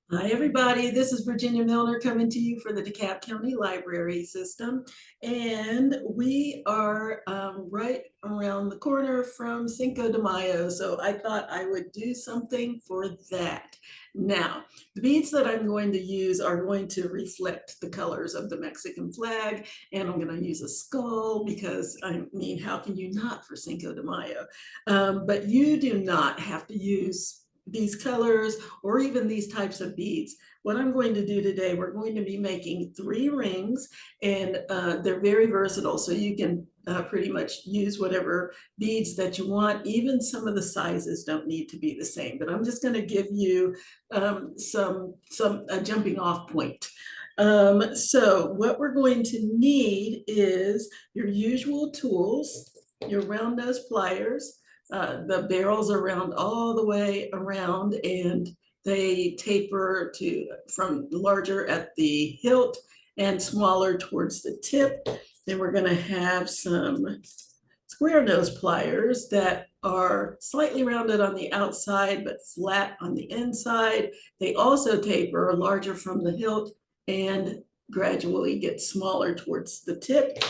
Hi, everybody. This is Virginia Milner coming to you for the DeKalb County Library System. And we are right around the corner from Cinco de Mayo. So I thought I would do something for that. Now, the beads that I'm going to use are going to reflect the colors of the Mexican flag. And I'm going to use a skull because, I mean, how can you not for Cinco de Mayo? But you do not have to use these colors or even these types of beads. What I'm going to do today, we're going to be making 3 rings, and they're very versatile. So you can pretty much use whatever beads that you want. Even some of the sizes don't need to be the same, but I'm just going to give you a jumping off point. So what we're going to need is your usual tools, your round nose pliers. The barrels are round all the way around, and they taper to from larger at the hilt and smaller towards the tip. Then we're going to have some square nose pliers that are slightly rounded on the outside but flat on the inside. They also taper larger from the hilt and gradually get smaller towards the tip.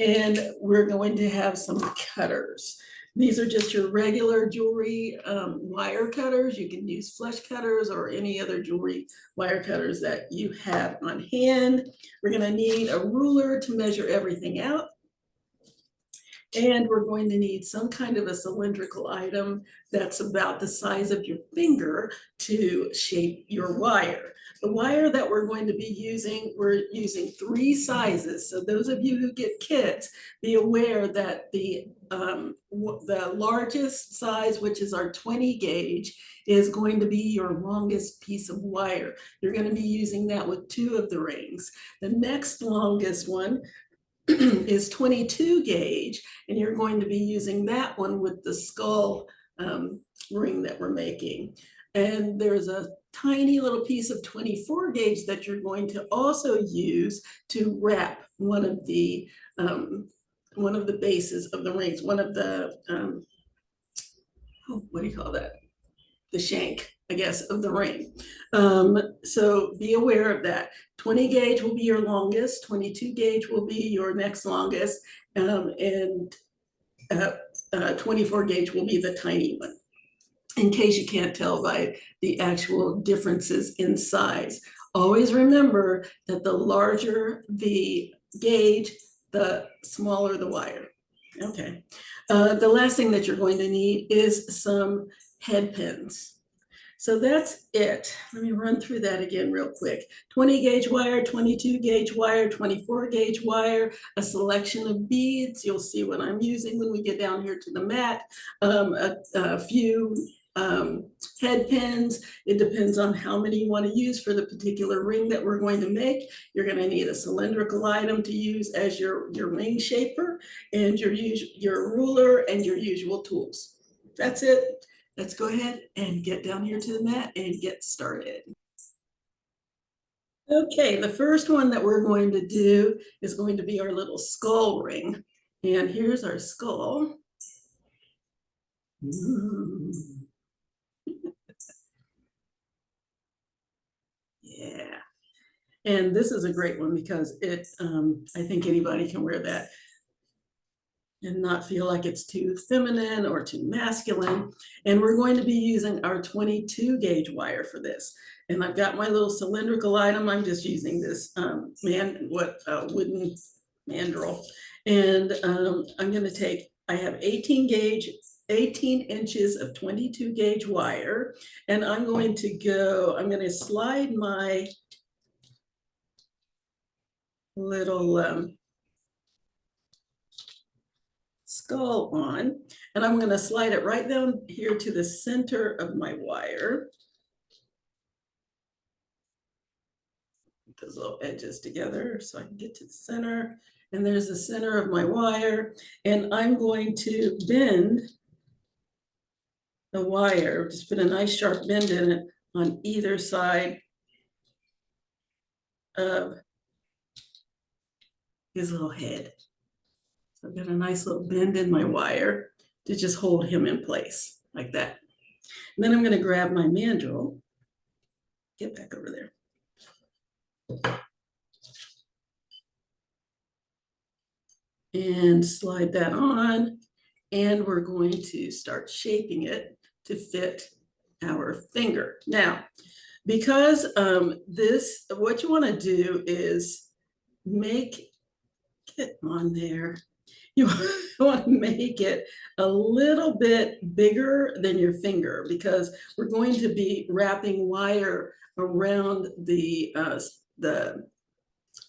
And we're going to have some cutters. These are just your regular jewelry wire cutters. You can use flesh cutters or any other jewelry wire cutters that you have on hand. We're going to need a ruler to measure everything out. And we're going to need some kind of a cylindrical item that's about the size of your finger to shape your wire. The wire that we're going to be using, we're using 3 sizes. So those of you who get kits, be aware that the largest size, which is our 20 gauge, is going to be your longest piece of wire. You're going to be using that with 2 of the rings. The next longest one is 22 gauge, and you're going to be using that one with the skull ring that we're making. And there's a tiny little piece of 24 gauge that you're going to also use to wrap one of the bases of the rings, one of the, what do you call that? The shank, I guess, of the ring. So be aware of that. 20 gauge will be your longest, 22 gauge will be your next longest, and 24 gauge will be the tiny one, in case you can't tell by the actual differences in size. Always remember that the larger the gauge, the smaller the wire. Okay. The last thing that you're going to need is some head pins. So that's it. Let me run through that again real quick. 20 gauge wire, 22 gauge wire, 24 gauge wire, a selection of beads. You'll see what I'm using when we get down here to the mat. A few head pins. It depends on how many you want to use for the particular ring that we're going to make. You're going to need a cylindrical item to use as your ring shaper, and your ruler and your usual tools. That's it. Let's go ahead and get down here to the mat and get started. Okay, the first one that we're going to do is going to be our little skull ring. And here's our skull. Yeah. And this is a great one because I think anybody can wear that and not feel like it's too feminine or too masculine. And we're going to be using our 22 gauge wire for this. And I've got my little cylindrical item. I'm just using this wooden mandrel. And I'm going to take, I have 18 inches of 22 gauge wire. And I'm going to slide my little skull on, and I'm going to slide it right down here to the center of my wire. Put those little edges together so I can get to the center. And there's the center of my wire. And I'm going to bend the wire, just put a nice sharp bend in it on either side of his little head. So I've got a nice little bend in my wire to just hold him in place like that. And then I'm going to grab my mandrel Get back over there. And slide that on. And we're going to start shaping it to fit our finger. Now, because what you want to do is make it on there. You want to make it a little bit bigger than your finger because we're going to be wrapping wire around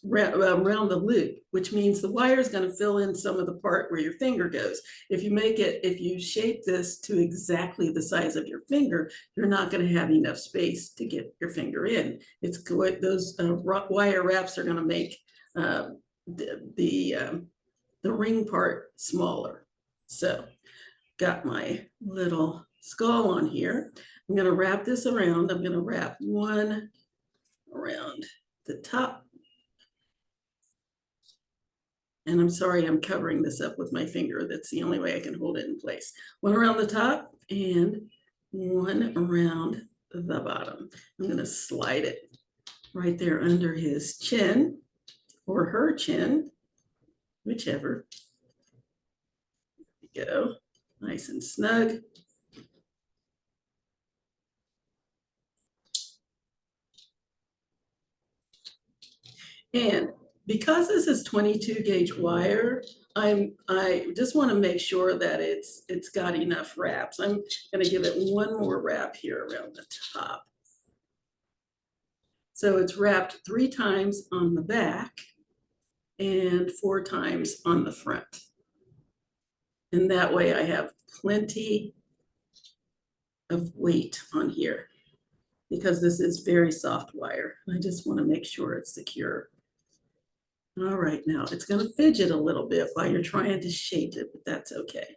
around the loop, which means the wire is going to fill in some of the part where your finger goes. If you shape this to exactly the size of your finger, you're not going to have enough space to get your finger in. It's good. Those wire wraps are going to make the ring part smaller. So got my little skull on here. I'm going to wrap this around. I'm going to wrap one around the top. And I'm sorry, I'm covering this up with my finger. That's the only way I can hold it in place. One around the top and one around the bottom. I'm going to slide it right there under his chin or her chin, whichever. There we go, nice and snug. And because this is 22 gauge wire, I just want to make sure that it's got enough wraps. I'm going to give it one more wrap here around the top. So it's wrapped 3 times on the back and 4 times on the front. And that way I have plenty of weight on here because this is very soft wire. I just want to make sure it's secure. All right, now it's going to fidget a little bit while you're trying to shape it, but that's okay.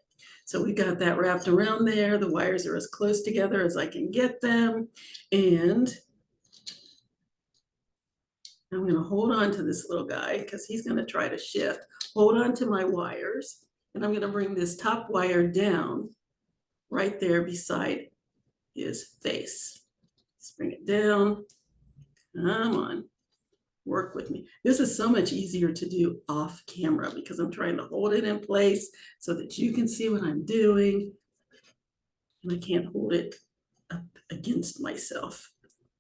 So we got that wrapped around there. The wires are as close together as I can get them. And I'm going to hold on to this little guy because he's going to try to shift. Hold on to my wires. And I'm going to bring this top wire down right there beside his face. Let's bring it down. Come on. Work with me. This is so much easier to do off camera because I'm trying to hold it in place so that you can see what I'm doing. And I can't hold it up against myself.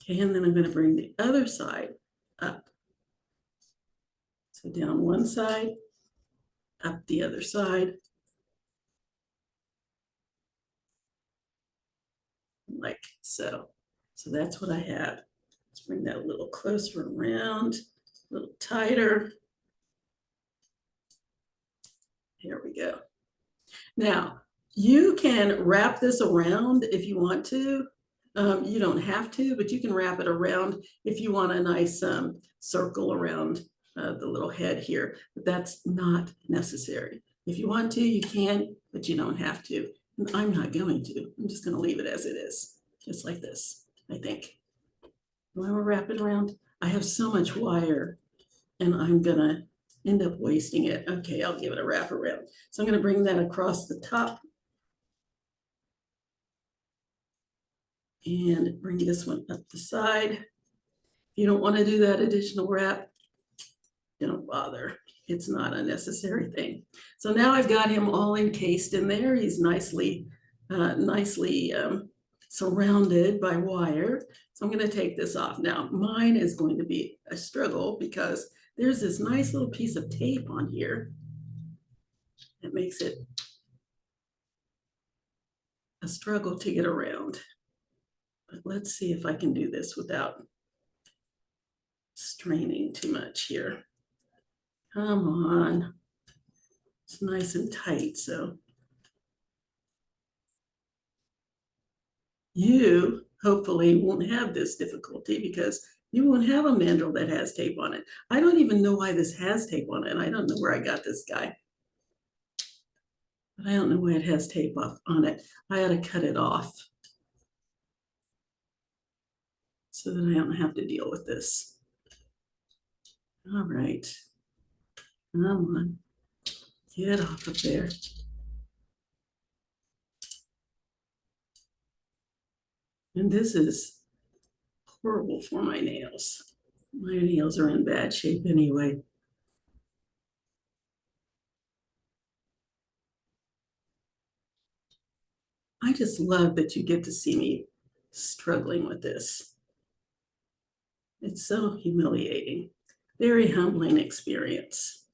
Okay, and then I'm going to bring the other side up. So down one side, up the other side. Like so. So that's what I have. Let's bring that a little closer around, a little tighter. Here we go. Now, you can wrap this around if you want to. You don't have to, but you can wrap it around if you want a nice circle around the little head here. But that's not necessary. If you want to, you can, but you don't have to. And I'm not going to. I'm just going to leave it as it is, just like this, I think. Do I want to wrap it around? I have so much wire and I'm going to end up wasting it. Okay, I'll give it a wrap around. So I'm going to bring that across the top and bring this one up the side. If you don't want to do that additional wrap, don't bother. It's not a necessary thing. So now I've got him all encased in there. He's nicely surrounded by wire. So I'm going to take this off. Now mine is going to be a struggle because there's this nice little piece of tape on here that makes it a struggle to get around. But let's see if I can do this without straining too much here. Come on. It's nice and tight, so you hopefully won't have this difficulty because you won't have a mandrel that has tape on it. I don't even know why this has tape on it. I don't know where I got this guy. But I don't know why it has tape on it. I ought to cut it off so that I don't have to deal with this. All right. Come on. Get off of there. And this is horrible for my nails. My nails are in bad shape anyway. I just love that you get to see me struggling with this. It's so humiliating. Very humbling experience.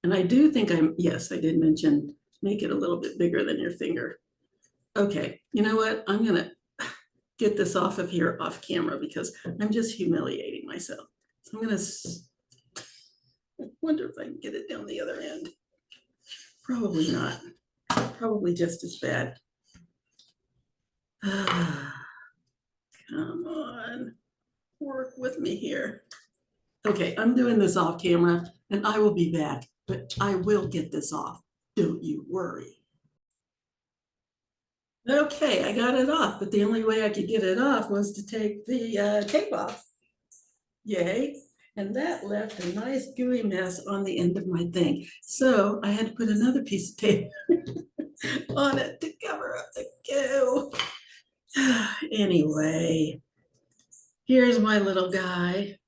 And I do think yes, I did mention make it a little bit bigger than your finger. Okay, you know what? I'm gonna get this off of here off camera because I'm just humiliating myself. So I'm gonna wonder if I can get it down the other end. Probably not. Probably just as bad. Come on, work with me here. Okay, I'm doing this off camera and I will be back, but I will get this off. Don't you worry. Okay, I got it off, but the only way I could get it off was to take the tape off. Yay. And that left a nice gooey mess on the end of my thing. So I had to put another piece of tape on it to cover up the goo. Anyway, here's my little guy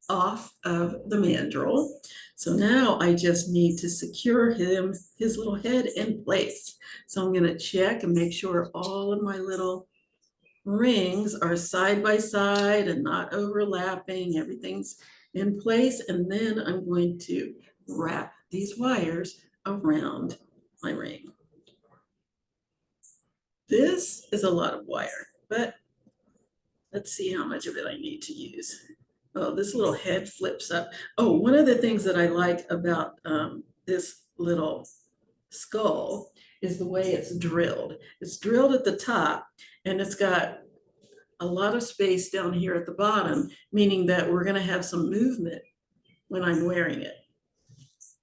off of the mandrel. So now I just need to secure his little head in place. So I'm going to check and make sure all of my little rings are side by side and not overlapping. Everything's in place. And then I'm going to wrap these wires around my ring. This is a lot of wire, but let's see how much of it I need to use. Oh, this little head flips up. Oh, one of the things that I like about this little skull is the way it's drilled. It's drilled at the top and it's got a lot of space down here at the bottom, meaning that we're going to have some movement when I'm wearing it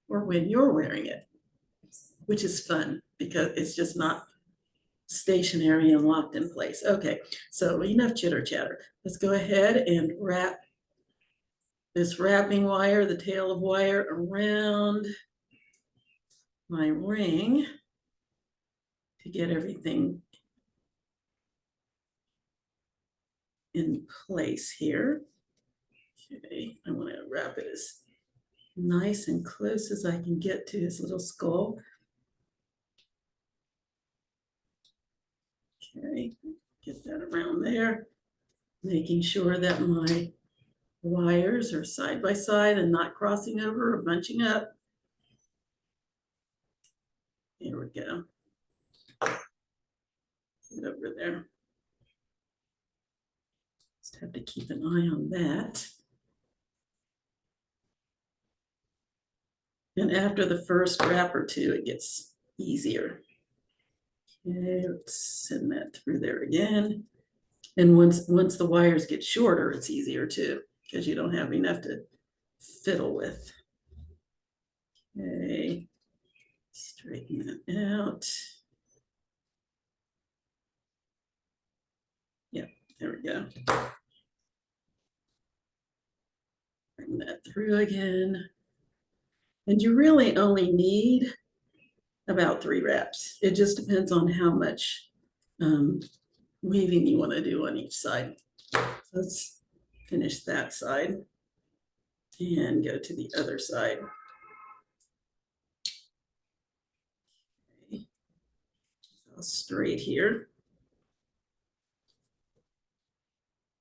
or when you're wearing it, which is fun because it's just not stationary and locked in place. Okay, so enough chitter chatter. Let's go ahead and wrap this wrapping wire, the tail of wire around my ring to get everything in place here. Okay, I want to wrap it as nice and close as I can get to his little skull. Okay, get that around there, making sure that my wires are side by side and not crossing over or bunching up. Here we go. Get over there. Just have to keep an eye on that. And after the first wrap or two, it gets easier. Okay, let's send that through there again. And once the wires get shorter, it's easier too, because you don't have enough to fiddle with. Okay, straighten that out. Yeah, there we go. Bring that through again. And you really only need about 3 wraps. It just depends on how much weaving you want to do on each side. So let's finish that side and go to the other side. Okay. So straight here.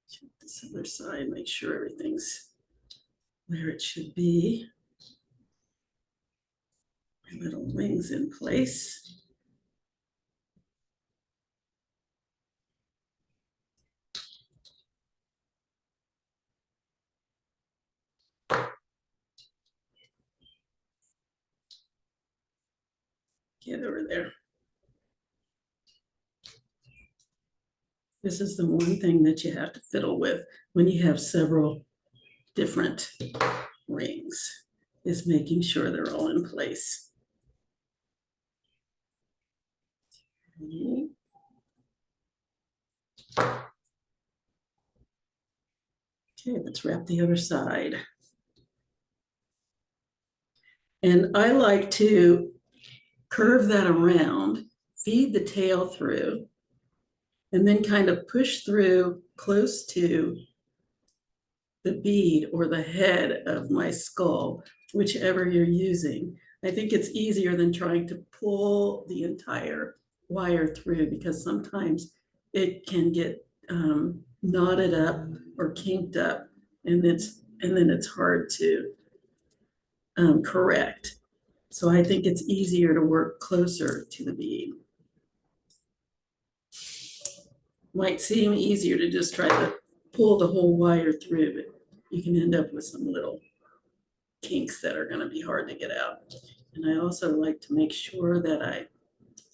Check this other side, make sure everything's where it should be. My little rings in place. Get over there. This is the one thing that you have to fiddle with when you have several different rings, is making sure they're all in place. Okay. Okay, let's wrap the other side. And I like to curve that around, feed the tail through, and then kind of push through close to the bead or the head of my skull, whichever you're using. I think it's easier than trying to pull the entire wire through because sometimes it can get knotted up or kinked up, and then it's hard to correct. So I think it's easier to work closer to the bead. Might seem easier to just try to pull the whole wire through, but you can end up with some little kinks that are going to be hard to get out. And I also like to make sure that I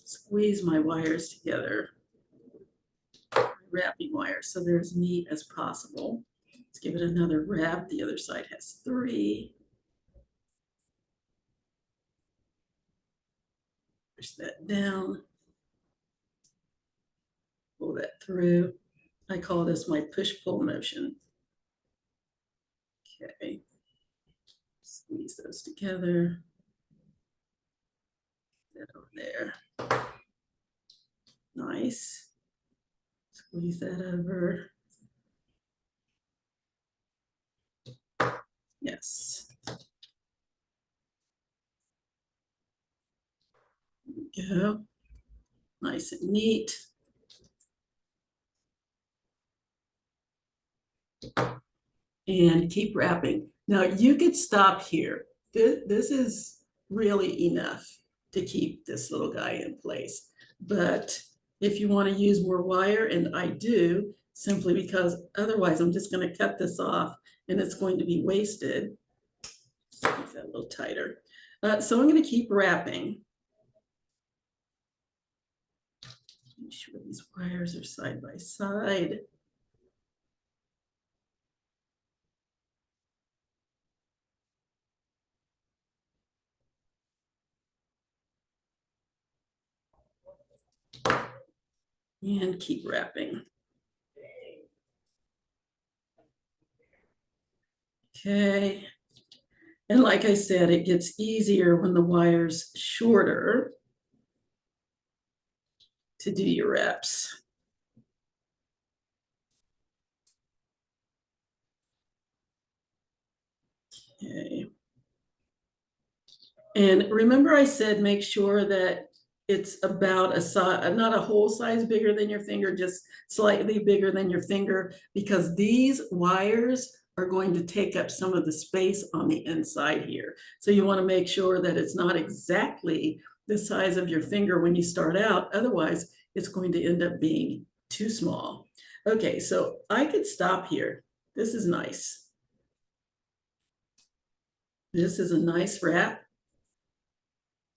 squeeze my wires together, wrapping wires, so they're as neat as possible. Let's give it another wrap. The other side has 3. Push that down, pull that through. I call this my push-pull motion. Okay, squeeze those together. That over there. Nice. Squeeze that over. Yes. There we go. Nice and neat. And keep wrapping. Now you could stop here. This is really enough to keep this little guy in place. But if you want to use more wire, and I do, simply because otherwise I'm just going to cut this off and it's going to be wasted. Make that a little tighter. So I'm going to keep wrapping. Make sure these wires are side by side. And keep wrapping. Okay. And like I said, it gets easier when the wire's shorter to do your reps. Okay. And remember I said make sure that it's about a size, not a whole size bigger than your finger, just slightly bigger than your finger, because these wires are going to take up some of the space on the inside here. So you want to make sure that it's not exactly the size of your finger when you start out. Otherwise, it's going to end up being too small. Okay, so I could stop here. This is nice. This is a nice wrap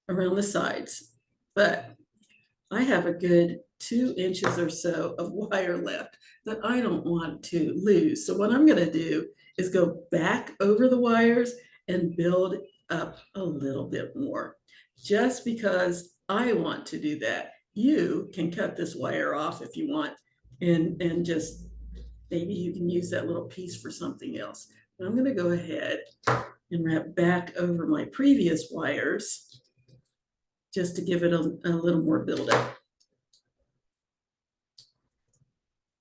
around the sides, but I have a good 2 inches or so of wire left that I don't want to lose. So what I'm going to do is go back over the wires and build up a little bit more, just because I want to do that. You can cut this wire off if you want, and just maybe you can use that little piece for something else. But I'm going to go ahead and wrap back over my previous wires just to give it a little more buildup.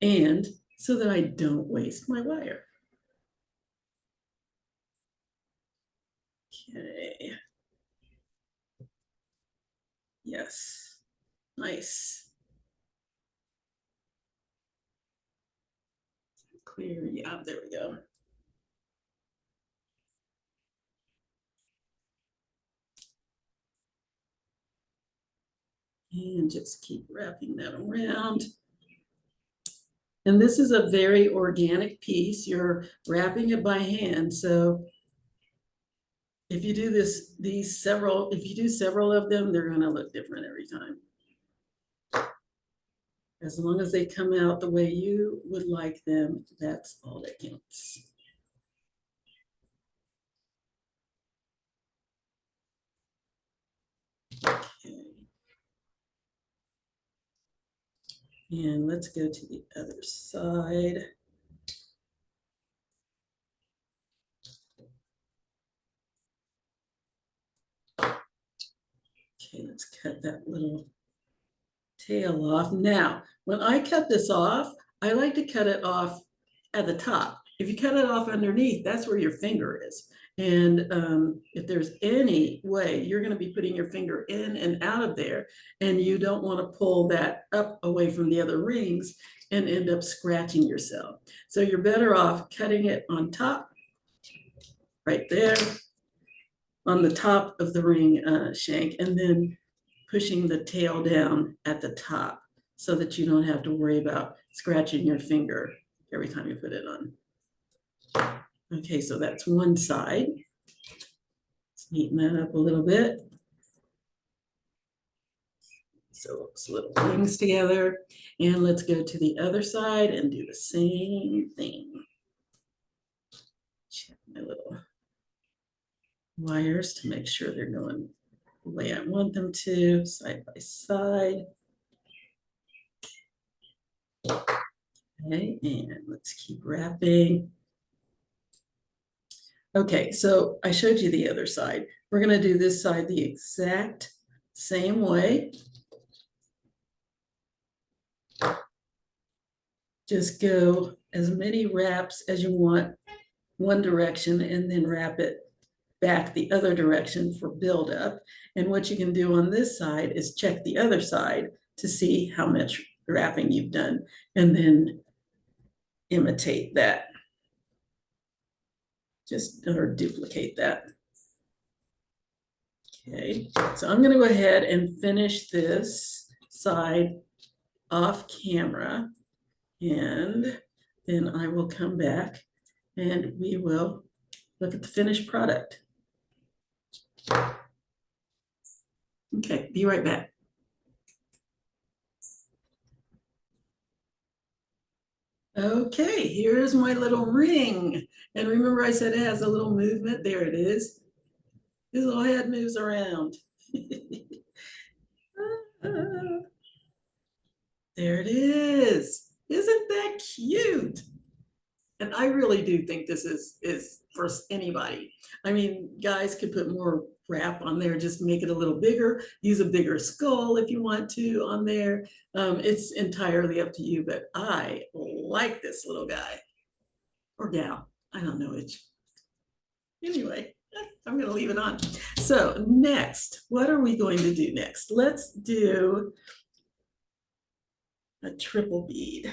And so that I don't waste my wire. Okay. Yes. Nice. Clear. Yeah, there we go. And just keep wrapping that around. And this is a very organic piece. You're wrapping it by hand. So if you do if you do several of them, they're going to look different every time. As long as they come out the way you would like them, that's all that counts. Okay. And let's go to the other side. Okay, let's cut that little tail off. Now, when I cut this off, I like to cut it off at the top. If you cut it off underneath, that's where your finger is. And if there's any way you're going to be putting your finger in and out of there, and you don't want to pull that up away from the other rings and end up scratching yourself. So you're better off cutting it on top, right there, on the top of the ring shank, and then pushing the tail down at the top so that you don't have to worry about scratching your finger every time you put it on. Okay, so that's one side. Let's neaten that up a little bit. So it's little rings together. And let's go to the other side and do the same thing. Check my little wires to make sure they're going the way I want them to, side by side. Okay, and let's keep wrapping. Okay, so I showed you the other side. We're going to do this side the exact same way. Just go as many wraps as you want one direction and then wrap it back the other direction for buildup. And what you can do on this side is check the other side to see how much wrapping you've done and then imitate that. Just or duplicate that. Okay, so I'm going to go ahead and finish this side off camera, and then I will come back and we will look at the finished product. Okay, be right back. Okay, here's my little ring. And remember I said it has a little movement? There it is. His little head moves around. There it is. Isn't that cute? And I really do think this is for anybody. I mean, guys could put more wrap on there, just make it a little bigger, use a bigger skull if you want to on there. It's entirely up to you, but I like this little guy or gal. I don't know which. Anyway, I'm going to leave it on. So next, what are we going to do next? Let's do a triple bead.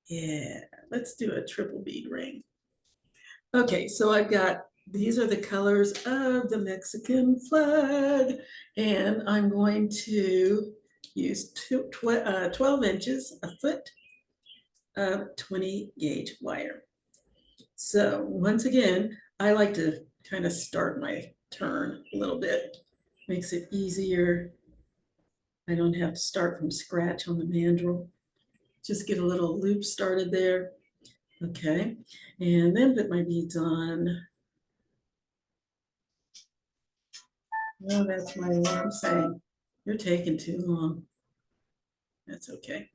Yeah, let's do a triple bead ring. Okay, so I've got, these are the colors of the Mexican flag, and I'm going to use 12 inches, a foot of 20 gauge wire. So once again, I like to kind of start my turn a little bit. Makes it easier. I don't have to start from scratch on the mandrel. Just get a little loop started there. Okay, and then put my beads on. Well, that's my alarm saying, you're taking too long. That's okay.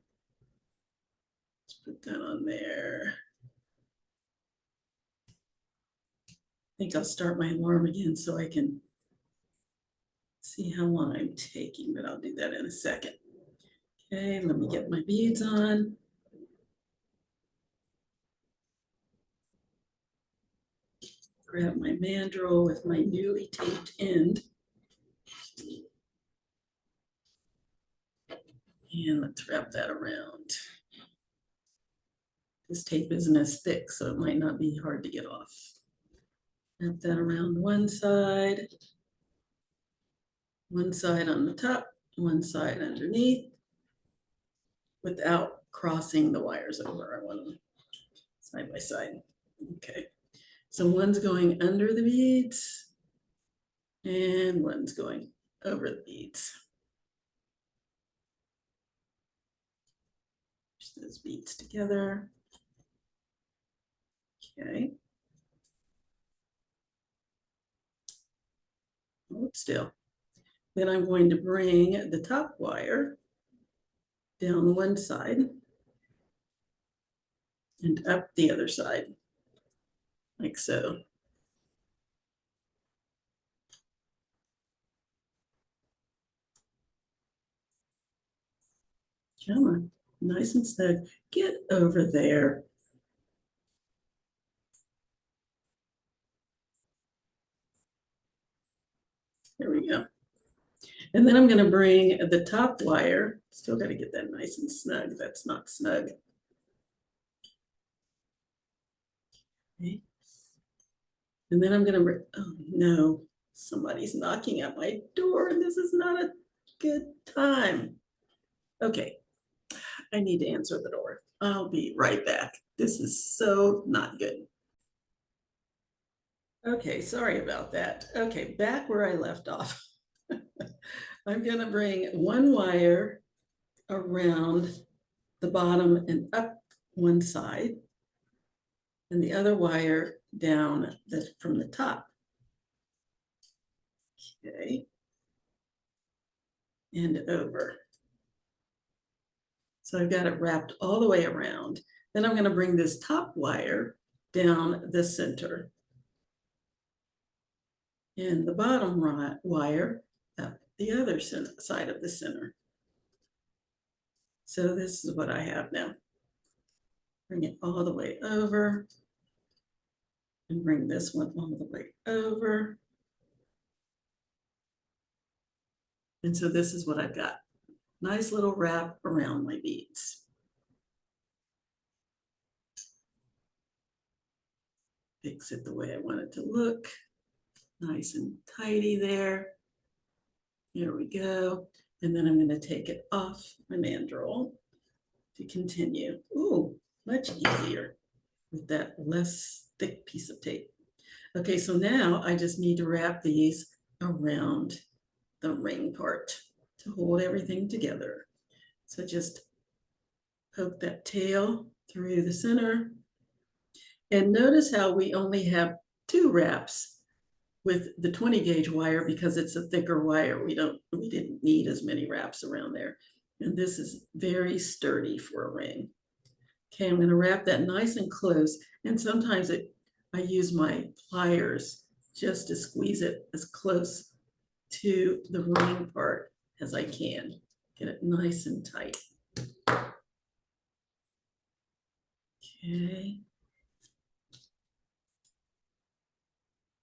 Let's put that on there. I think I'll start my alarm again so I can see how long I'm taking, but I'll do that in a second. Okay, let me get my beads on. Grab my mandrel with my newly taped end. And let's wrap that around. This tape isn't as thick, so it might not be hard to get off. Wrap that around one side on the top, one side underneath, without crossing the wires over. I want them side by side. Okay, so one's going under the beads and one's going over the beads. Push those beads together. Okay. Hold still. Then I'm going to bring the top wire down one side and up the other side, like so. Come on, nice and snug. Get over there. There we go. And then I'm going to bring the top wire. Still got to get that nice and snug. That's not snug. Okay. And then I'm going to, oh no, somebody's knocking at my door and this is not a good time. Okay, I need to answer the door. I'll be right back. This is so not good. Okay, sorry about that. Okay, back where I left off. I'm going to bring one wire around the bottom and up one side, and the other wire down from the top. Okay, and over. So I've got it wrapped all the way around. Then I'm going to bring this top wire down the center, and the bottom wire up the other side of the center. So this is what I have now. Bring it all the way over and bring this one all the way over. And so this is what I've got. Nice little wrap around my beads. Fix it the way I want it to look. Nice and tidy there. Here we go. And then I'm going to take it off my mandrel to continue. Ooh, much easier with that less thick piece of tape. Okay, so now I just need to wrap these around the ring part to hold everything together. So just poke that tail through the center. And notice how we only have 2 wraps with the 20 gauge wire because it's a thicker wire. We didn't need as many wraps around there. And this is very sturdy for a ring. Okay, I'm going to wrap that nice and close. And sometimes I use my pliers just to squeeze it as close to the ring part as I can. Get it nice and tight. Okay.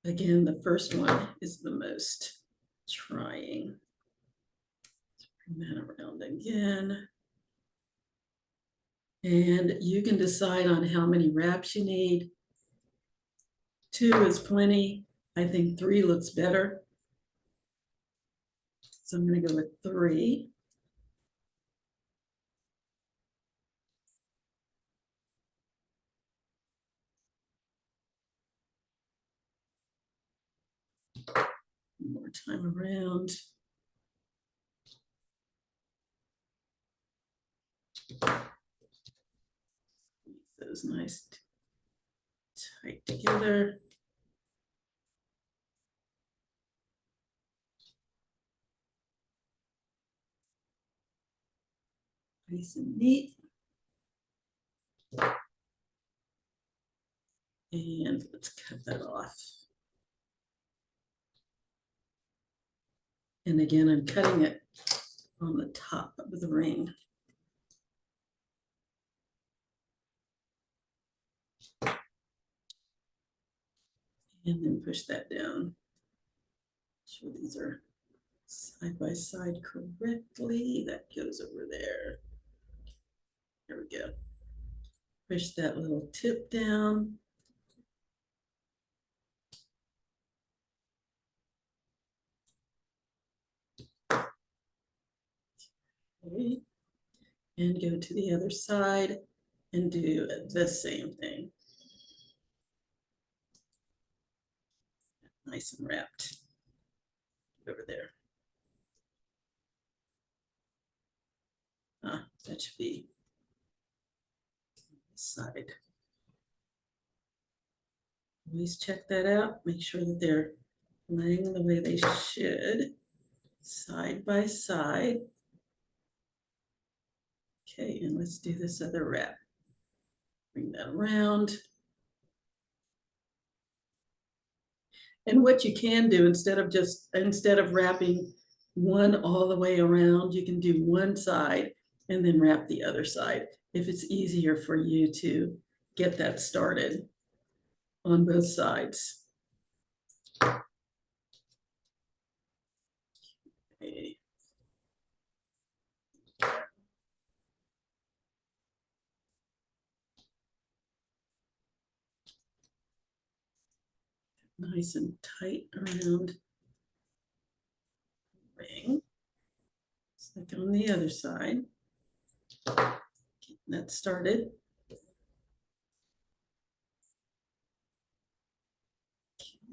Again, the first one is the most trying. Let's bring that around again. And you can decide on how many wraps you need. 2 is plenty. I think 3 looks better. So I'm going to go with 3. One more time around. Those nice tight together. Nice and neat. And let's cut that off. And again, I'm cutting it on the top of the ring. And then push that down. Sure these are side by side correctly. That goes over there. There we go. Push that little tip down. Okay. And go to the other side and do the same thing. Nice and wrapped over there. That should be this side. Always check that out. Make sure that they're laying the way they should, side by side. Okay, and let's do this other wrap. Bring that around. And what you can do instead of wrapping one all the way around, you can do one side and then wrap the other side if it's easier for you to get that started on both sides. Okay. Nice and tight around the ring. Just like on the other side. Getting that started.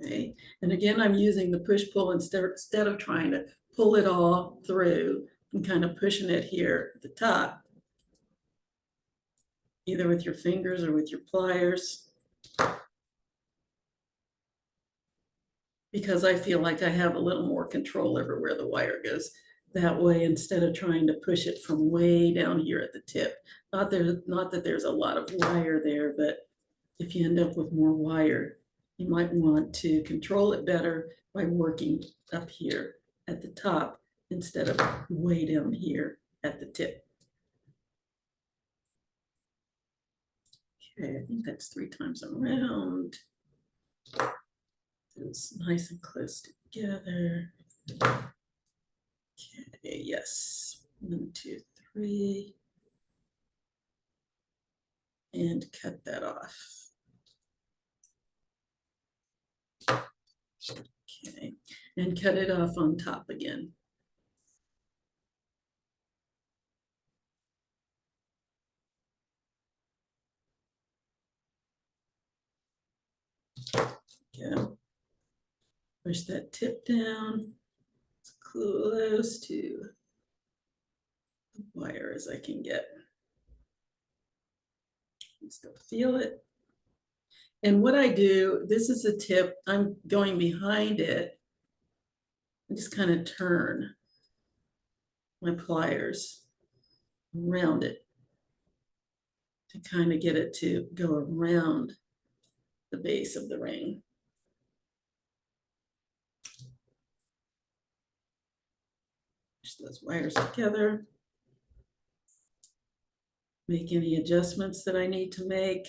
Okay, and again, I'm using the push-pull instead of trying to pull it all through and kind of pushing it here at the top, either with your fingers or with your pliers, because I feel like I have a little more control over where the wire goes. That way, instead of trying to push it from way down here at the tip. Not that there's a lot of wire there, but if you end up with more wire, you might want to control it better by working up here at the top instead of way down here at the tip. Okay, I think that's 3 times around. It's nice and close together. Okay, yes. 1, 2, 3. And cut that off. Okay, and cut it off on top again. Yeah. Push that tip down as close to the wire as I can get. You still feel it. And what I do, this is a tip, I'm going behind it. I just kind of turn my pliers around it to kind of get it to go around the base of the ring. Push those wires together. Make any adjustments that I need to make.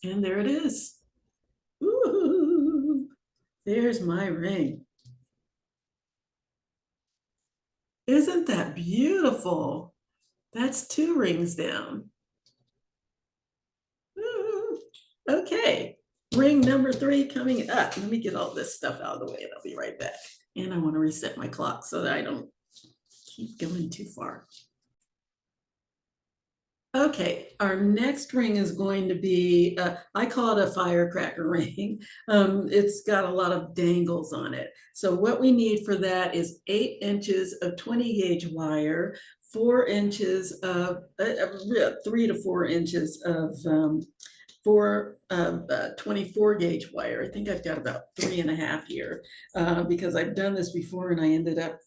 And there it is. Ooh, there's my ring. Isn't that beautiful? That's 2 rings down. Ooh. Okay, ring number 3 coming up. Let me get all this stuff out of the way and I'll be right back. And I want to reset my clock so that I don't keep going too far. Okay, our next ring is going to be, I call it a firecracker ring. It's got a lot of dangles on it. So what we need for that is 8 inches of 20 gauge wire, 4 inches of, 3 to 4 inches of 24 gauge wire. I think I've got about 3.5 here because I've done this before and I ended up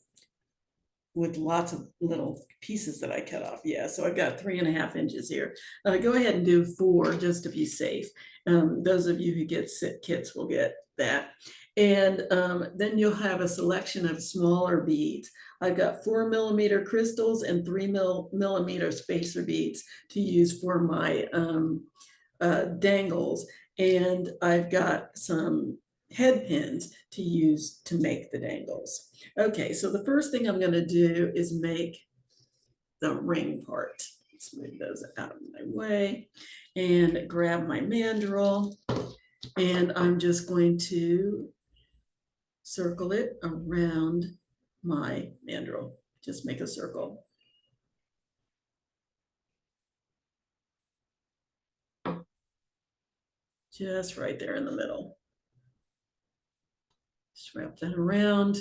with lots of little pieces that I cut off. Yeah, so I've got 3.5 inches here. Go ahead and do 4 just to be safe. Those of you who get kits will get that. And then you'll have a selection of smaller beads. I've got 4mm crystals and 3mm spacer beads to use for my dangles. And I've got some head pins to use to make the dangles. Okay, so the first thing I'm going to do is make the ring part. Let's move those out of my way and grab my mandrel. And I'm just going to circle it around my mandrel. Just make a circle. Just right there in the middle. Just wrap that around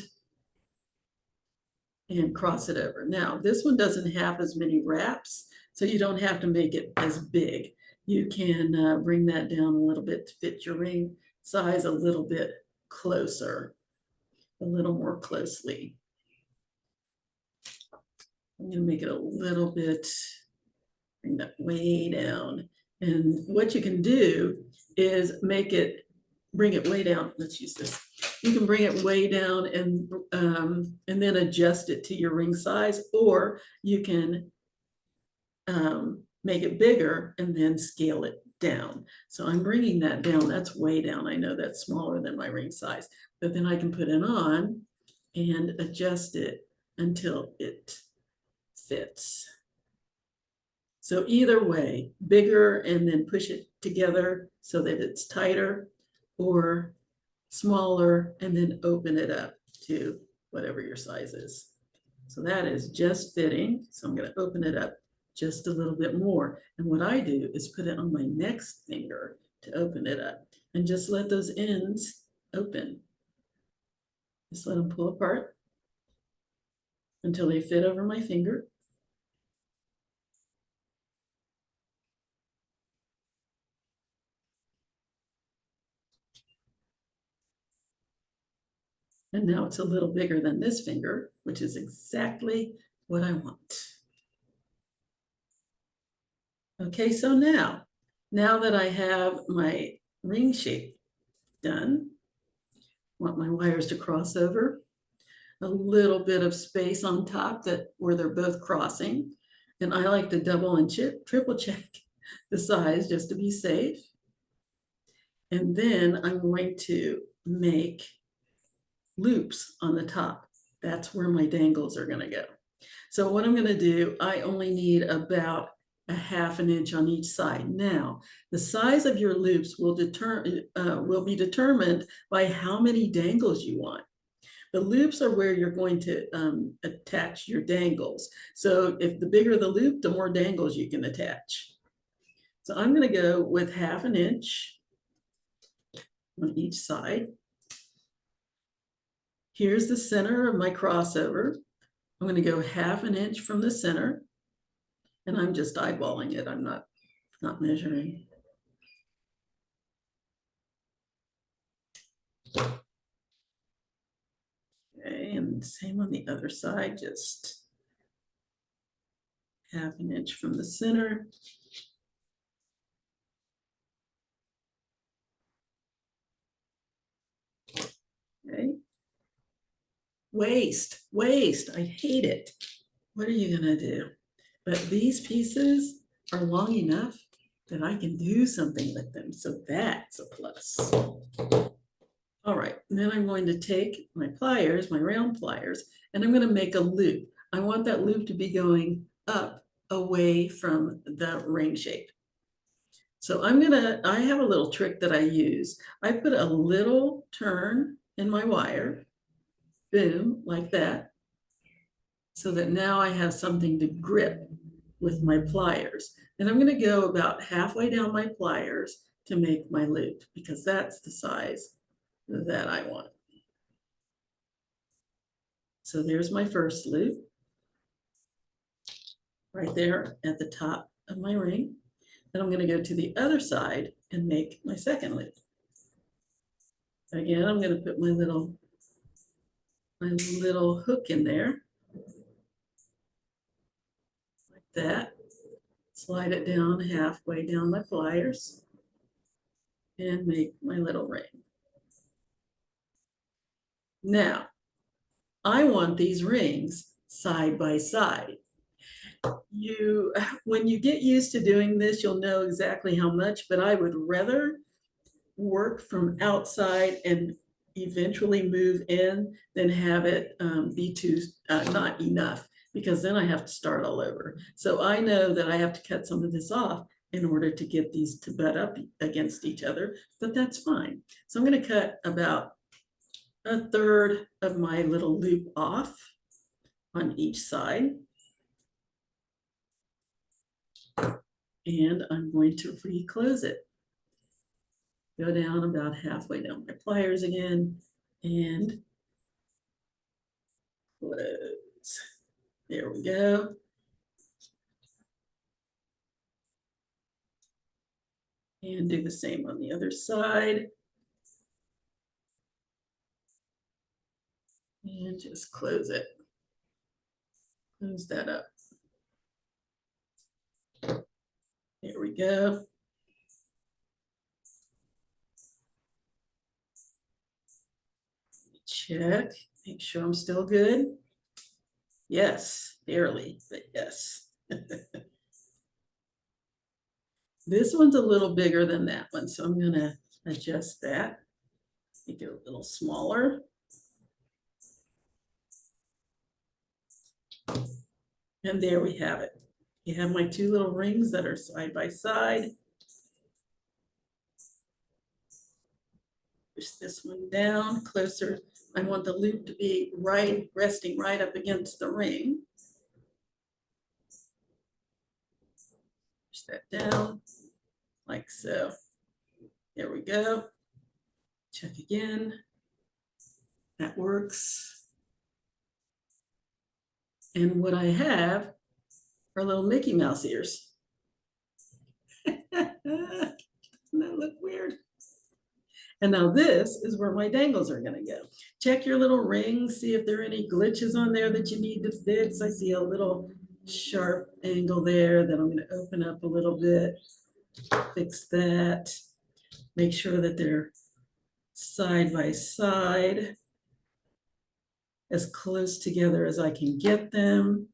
and cross it over. Now, this one doesn't have as many wraps, so you don't have to make it as big. You can bring that down a little bit to fit your ring size a little bit closer, a little more closely. I'm going to make it a little bit, bring that way down. And what you can do is make it, bring it way down. Let's use this. You can bring it way down and then adjust it to your ring size, or you can make it bigger and then scale it down. So I'm bringing that down. That's way down. I know that's smaller than my ring size, but then I can put it on and adjust it until it fits. So either way, bigger and then push it together so that it's tighter, or smaller and then open it up to whatever your size is. So that is just fitting. So I'm going to open it up just a little bit more. And what I do is put it on my next finger to open it up and just let those ends open. Just let them pull apart until they fit over my finger. And now it's a little bigger than this finger, which is exactly what I want. Okay, so now that I have my ring shape done, I want my wires to cross over, a little bit of space on top where they're both crossing. And I like to double and triple check the size just to be safe. And then I'm going to make loops on the top. That's where my dangles are going to go. So what I'm going to do, I only need about a ½ inch on each side. Now, the size of your loops will be determined by how many dangles you want. The loops are where you're going to attach your dangles. So if the bigger the loop, the more dangles you can attach. So I'm going to go with ½ inch on each side. Here's the center of my crossover. I'm going to go ½ inch from the center, and I'm just eyeballing it. I'm not measuring. Okay, and same on the other side, just ½ inch from the center. Okay. Waste, I hate it. What are you gonna do? But these pieces are long enough that I can do something with them. So that's a plus. All right, and then I'm going to take my pliers, my round pliers, and I'm going to make a loop. I want that loop to be going up away from the ring shape. So I have a little trick that I use. I put a little turn in my wire, boom, like that, so that now I have something to grip with my pliers. And I'm going to go about halfway down my pliers to make my loop, because that's the size that I want. So there's my first loop right there at the top of my ring. Then I'm going to go to the other side and make my second loop. Again, I'm going to put my little hook in there like that. Slide it down halfway down my pliers and make my little ring. Now, I want these rings side by side. When you get used to doing this, you'll know exactly how much, but I would rather work from outside and eventually move in than have it be not enough, because then I have to start all over. So I know that I have to cut some of this off in order to get these to butt up against each other, but that's fine. So I'm going to cut about 1/3 of my little loop off on each side. And I'm going to reclose it. Go down about halfway down my pliers again and close. There we go. And do the same on the other side. And just close it. Close that up. There we go. Check, make sure I'm still good. Yes, barely, but yes. This one's a little bigger than that one, so I'm gonna adjust that. Make it a little smaller. And there we have it. You have my two little rings that are side by side. Push this one down closer. I want the loop to be resting right up against the ring. Push that down like so. There we go. Check again. That works. And what I have are little Mickey Mouse ears. Doesn't that look weird? And now this is where my dangles are gonna go. Check your little rings, see if there are any glitches on there that you need to fix. I see a little sharp angle there that I'm gonna open up a little bit, fix that. Make sure that they're side by side, as close together as I can get them.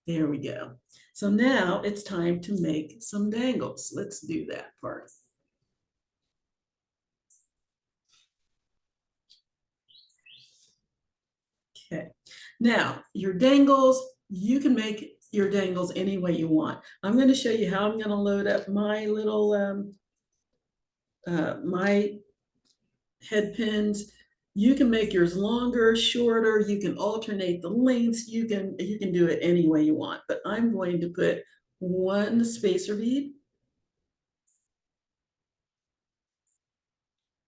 There we go. So now it's time to make some dangles. Let's do that part. Okay, now your dangles, you can make your dangles any way you want. I'm going to show you how I'm going to load up my little my head pins. You can make yours longer, shorter, you can alternate the lengths, you can do it any way you want, but I'm going to put one spacer bead,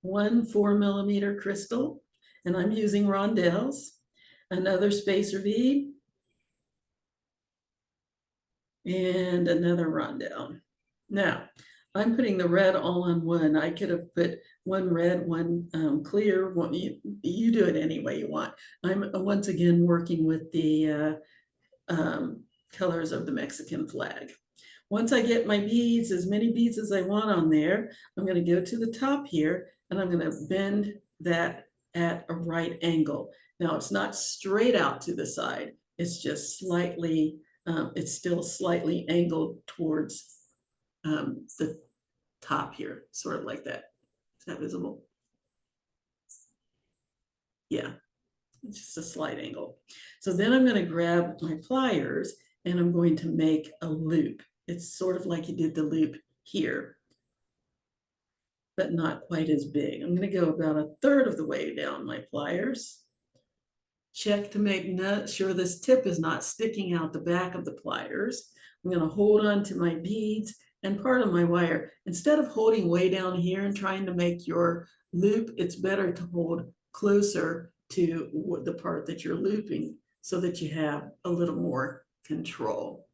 one 4mm crystal, and I'm using rondelles, another spacer bead, and another rondelle. Now, I'm putting the red all on one. I could have put one red, one clear. One, you do it any way you want. I'm once again working with the colors of the Mexican flag. Once I get my beads, as many beads as I want on there, I'm going to go to the top here and I'm going to bend that at a right angle. Now it's not straight out to the side. It's just slightly, it's still slightly angled towards the top here, sort of like that. Is that visible? Yeah, it's just a slight angle. So then I'm going to grab my pliers and I'm going to make a loop. It's sort of like you did the loop here, but not quite as big. I'm going to go about 1/3 of the way down my pliers. Check to make sure this tip is not sticking out the back of the pliers. I'm going to hold on to my beads and part of my wire. Instead of holding way down here and trying to make your loop, it's better to hold closer to the part that you're looping so that you have a little more control.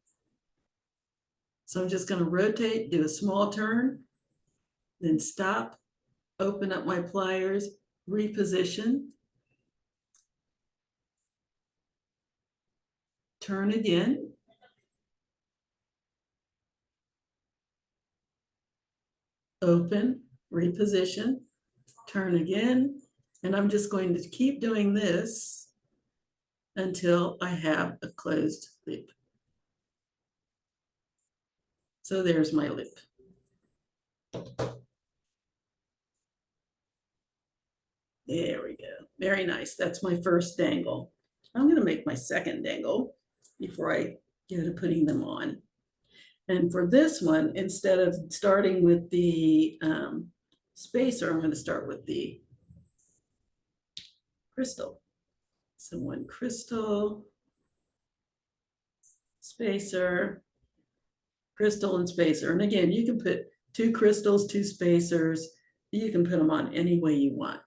So I'm just going to rotate, do a small turn, then stop, open up my pliers, reposition, turn again, open, reposition, turn again, and I'm just going to keep doing this until I have a closed loop. So there's my loop. There we go. Very nice. That's my first dangle. I'm going to make my second dangle before I get to putting them on. And for this one, instead of starting with the spacer, I'm going to start with the crystal. So one crystal, spacer, crystal and spacer. And again, you can put 2 crystals, 2 spacers. You can put them on any way you want.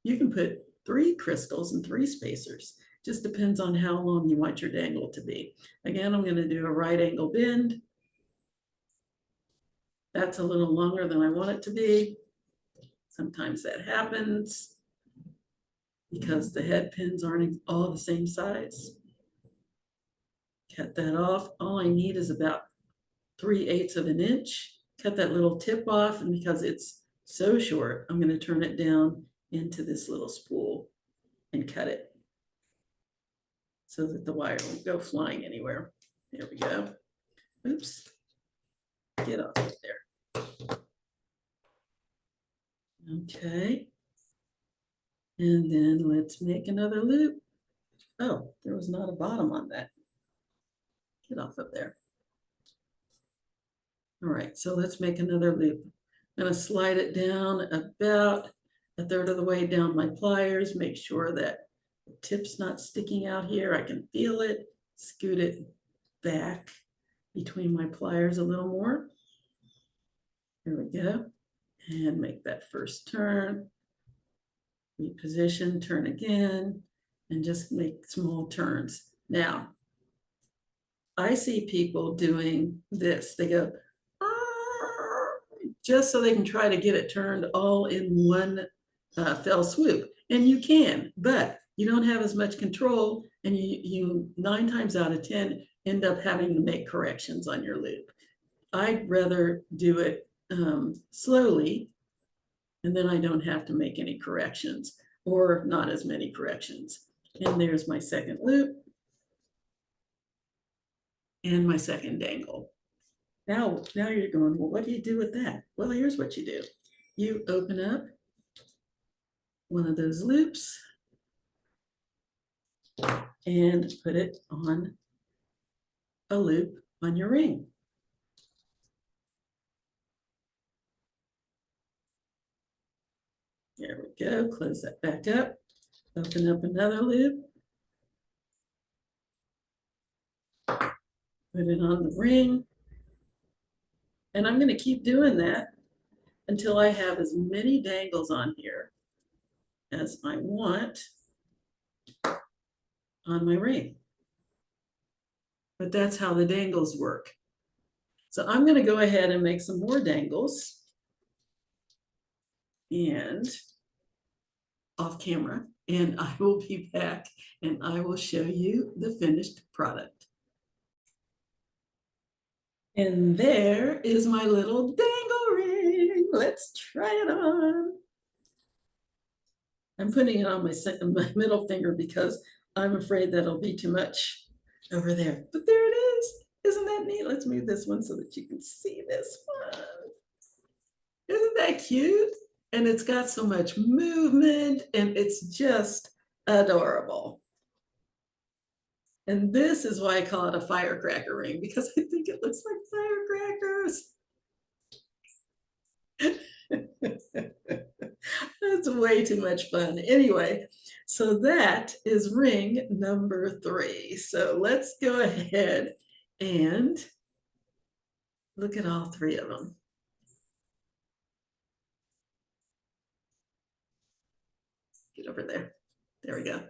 You can put 3 crystals and 3 spacers. Just depends on how long you want your dangle to be. Again, I'm going to do a right angle bend. That's a little longer than I want it to be. Sometimes that happens because the head pins aren't all the same size. Cut that off. All I need is about 3/8 of an inch. Cut that little tip off, and because it's so short, I'm going to turn it down into this little spool and cut it so that the wire won't go flying anywhere. There we go. Oops. Get off of there. Okay. And then let's make another loop. Oh, there was not a bottom on that. Get off of there. All right, so let's make another loop. I'm gonna slide it down about a third of the way down my pliers, make sure that the tip's not sticking out here. I can feel it, scoot it back between my pliers a little more. There we go. And make that first turn. Reposition, turn again, and just make small turns. Now, I see people doing this. They go, just so they can try to get it turned all in one fell swoop. And you can, but you don't have as much control, and you 9 times out of 10 end up having to make corrections on your loop. I'd rather do it slowly, and then I don't have to make any corrections, or not as many corrections. And there's my second loop and my second dangle. Now you're going, well, what do you do with that? Well, here's what you do. You open up one of those loops and put it on a loop on your ring. There we go. Close that back up. Open up another loop. Put it on the ring. And I'm going to keep doing that until I have as many dangles on here as I want on my ring. But that's how the dangles work. So I'm going to go ahead and make some more dangles and off camera, and I will be back and I will show you the finished product. And there is my little dangle ring. Let's try it on. I'm putting it on my middle finger because I'm afraid that'll be too much over there. But there it is. Isn't that neat? Let's move this one so that you can see this one. Isn't that cute? And it's got so much movement, and it's just adorable. And this is why I call it a firecracker ring, because I think it looks like firecrackers. That's way too much fun. Anyway, so that is ring number 3. So let's go ahead and look at all 3 of them. Get over there. There we go.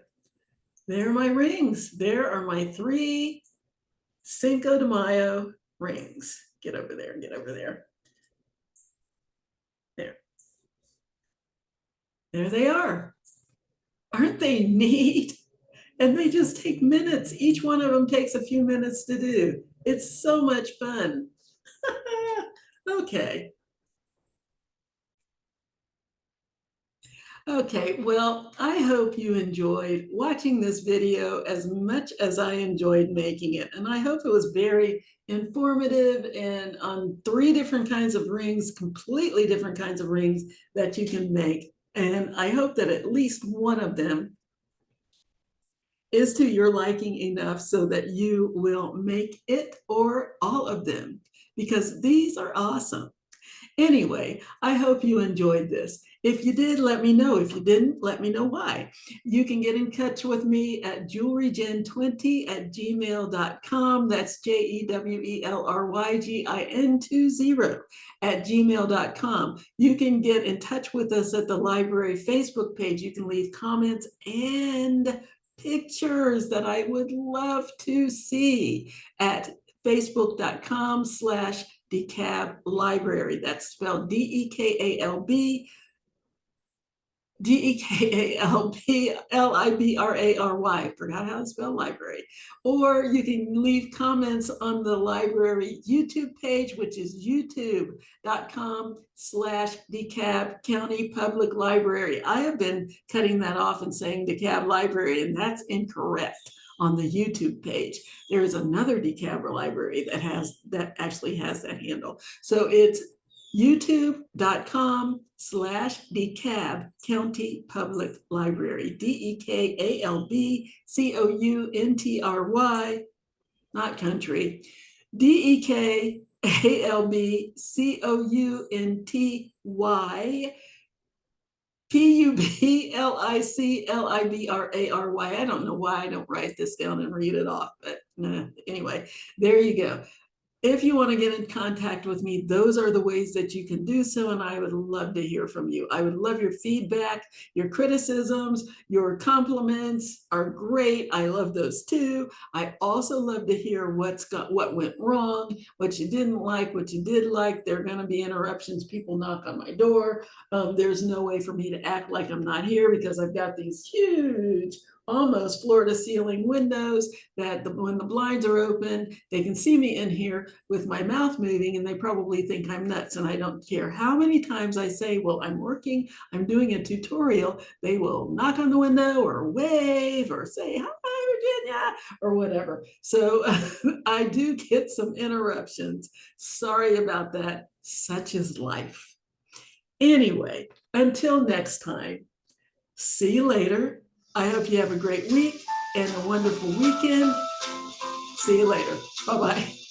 There are my rings. There are my 3 Cinco de Mayo rings. Get over there, get over there. There. There they are. Aren't they neat? And they just take minutes. Each one of them takes a few minutes to do. It's so much fun. Okay. Okay, well, I hope you enjoyed watching this video as much as I enjoyed making it. And I hope it was very informative and on 3 different kinds of rings, completely different kinds of rings that you can make. And I hope that at least one of them is to your liking enough so that you will make it or all of them, because these are awesome. Anyway, I hope you enjoyed this. If you did, let me know. If you didn't, let me know why. You can get in touch with me at jewelrygen20@gmail.com. That's JEWELRYGIN20@gmail.com. You can get in touch with us at the library Facebook page. You can leave comments and pictures that I would love to see at facebook.com/DeKalb Library. That's spelled DEKALB. DeKalb, forgot how to spell library. Or you can leave comments on the library YouTube page, which is youtube.com/DeKalb County Public Library. I have been cutting that off and saying DeKalb Library, and that's incorrect on the YouTube page. There is another DeKalb library that actually has that handle. So it's youtube.com/DeKalb County Public Library, DeKalb, not country, DeKalb, PUBLICLIBRARY. I don't know why I don't write this down and read it off, but anyway, there you go. If you want to get in contact with me, those are the ways that you can do so, and I would love to hear from you. I would love your feedback, your criticisms, your compliments are great. I love those too. I also love to hear what went wrong, what you didn't like, what you did like. There are going to be interruptions. People knock on my door. There's no way for me to act like I'm not here because I've got these huge, almost floor to ceiling windows that when the blinds are open, they can see me in here with my mouth moving, and they probably think I'm nuts, and I don't care how many times I say, well, I'm working, I'm doing a tutorial, they will knock on the window or wave or say, hi, Virginia, or whatever. So I do get some interruptions. Sorry about that. Such is life. Anyway, until next time, see you later. I hope you have a great week and a wonderful weekend. See you later. Bye-bye.